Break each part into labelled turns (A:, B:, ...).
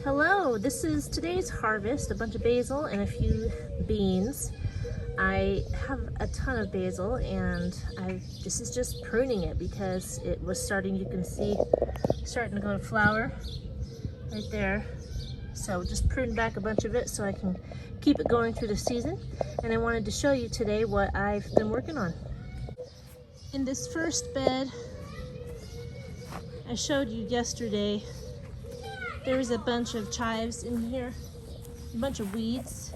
A: Hello, this is today's harvest, a bunch of basil and a few beans. I have a ton of basil and this is just pruning it because it was starting, you can see, starting to go to flower right there. So just pruned back a bunch of it so I can keep it going through the season. And I wanted to show you today what I've been working on. In this first bed, I showed you yesterday, there was a bunch of chives in here, a bunch of weeds,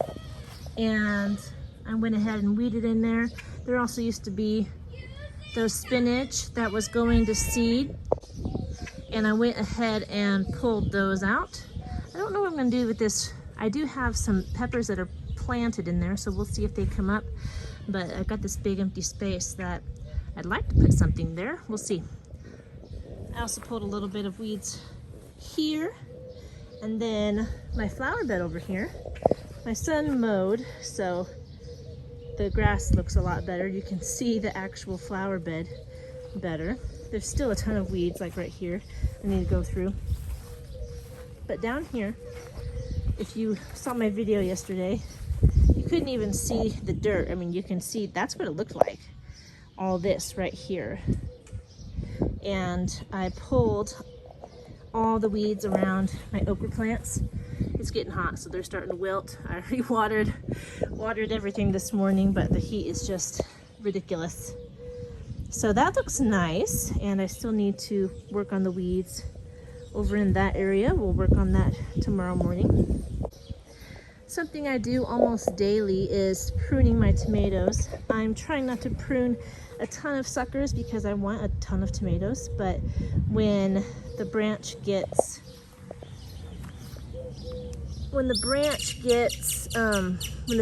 A: and I went ahead and weeded in there. There also used to be those spinach that was going to seed, and I went ahead and pulled those out. I don't know what I'm gonna do with this. I do have some peppers that are planted in there, so we'll see if they come up, but I've got this big empty space that I'd like to put something there. We'll see. I also pulled a little bit of weeds here. And then my flower bed over here, my son mowed, so the grass looks a lot better. You can see the actual flower bed better. There's still a ton of weeds, like right here, I need to go through. But down here, if you saw my video yesterday, you couldn't even see the dirt. I mean, you can see that's what it looked like, all this right here. And I pulled all the weeds around my okra plants. It's getting hot, so they're starting to wilt. I already watered everything this morning, but the heat is just ridiculous. So that looks nice, and I still need to work on the weeds over in that area. We'll work on that tomorrow morning. Something I do almost daily is pruning my tomatoes. I'm trying not to prune a ton of suckers because I want a ton of tomatoes, but when the branch gets, when the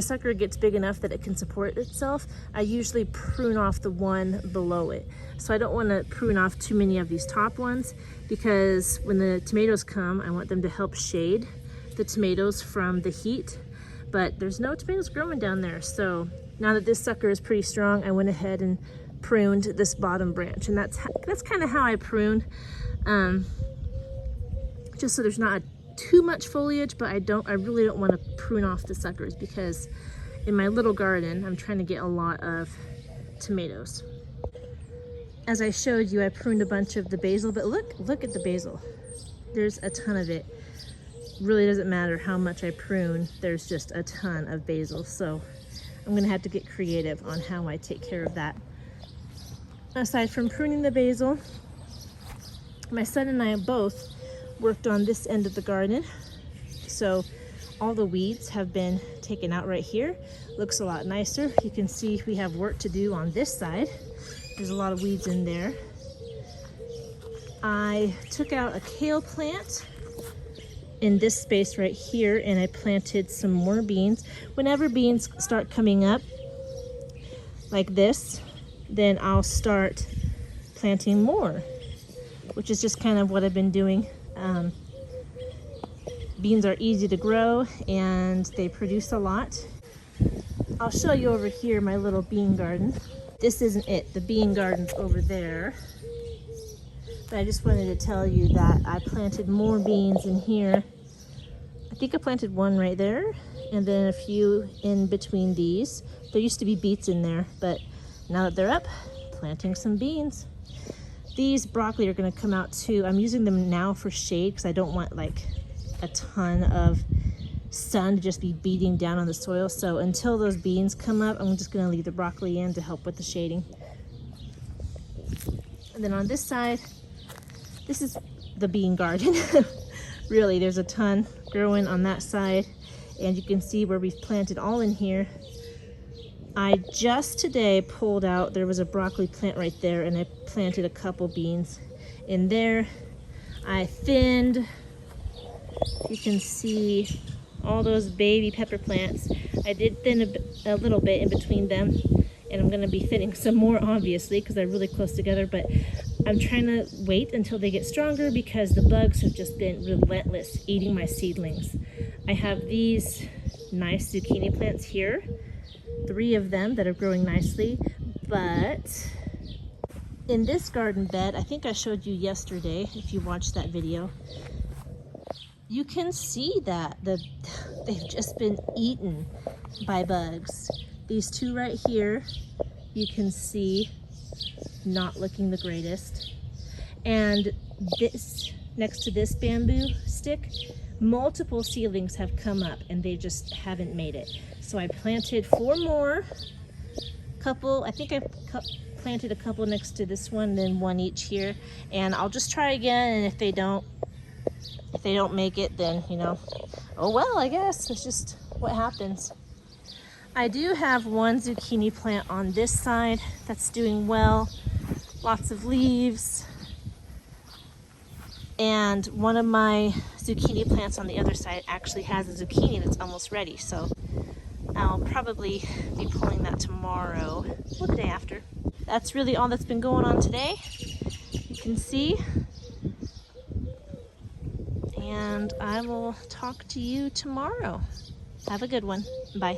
A: sucker gets big enough that it can support itself, I usually prune off the one below it. So I don't want to prune off too many of these top ones, because when the tomatoes come, I want them to help shade the tomatoes from the heat, but there's no tomatoes growing down there. So now that this sucker is pretty strong, I went ahead and pruned this bottom branch, and that's kind of how I prune, just so there's not too much foliage, but I really don't want to prune off the suckers, because in my little garden I'm trying to get a lot of tomatoes. As I showed you, I pruned a bunch of the basil, but look at the basil. There's a ton of it. Really doesn't matter how much I prune, there's just a ton of basil. So I'm gonna have to get creative on how I take care of that. Aside from pruning the basil, my son and I both worked on this end of the garden. So all the weeds have been taken out right here. Looks a lot nicer. You can see we have work to do on this side. There's a lot of weeds in there. I took out a kale plant in this space right here, and I planted some more beans. Whenever beans start coming up like this, then I'll start planting more, which is just kind of what I've been doing. Beans are easy to grow and they produce a lot. I'll show you over here my little bean garden. This isn't it, the bean garden's over there. But I just wanted to tell you that I planted more beans in here. I think I planted one right there, and then a few in between these. There used to be beets in there, but now that they're up, planting some beans. These broccoli are gonna come out too. I'm using them now for shade because I don't want like a ton of sun to just be beating down on the soil. So until those beans come up, I'm just gonna leave the broccoli in to help with the shading. And then on this side, this is the bean garden. Really, there's a ton growing on that side, and you can see where we've planted all in here. I just today pulled out, there was a broccoli plant right there, and I planted a couple beans in there. I thinned, you can see all those baby pepper plants. I did thin a little bit in between them, and I'm gonna be thinning some more, obviously, because they're really close together, but I'm trying to wait until they get stronger because the bugs have just been relentless eating my seedlings. I have these nice zucchini plants here, 3 of them that are growing nicely, but in this garden bed, I think I showed you yesterday, if you watched that video, you can see that they've just been eaten by bugs. These two right here, you can see not looking the greatest. And this, next to this bamboo stick, multiple seedlings have come up and they just haven't made it. So I planted 4 more, I think I planted a couple next to this one, then 1 each here. And I'll just try again, and if they don't make it, then, you know, oh well, I guess that's just what happens. I do have 1 zucchini plant on this side that's doing well, lots of leaves. And one of my zucchini plants on the other side actually has a zucchini that's almost ready. So I'll probably be pulling that tomorrow or the day after. That's really all that's been going on today. You can see. And I will talk to you tomorrow. Have a good one. Bye.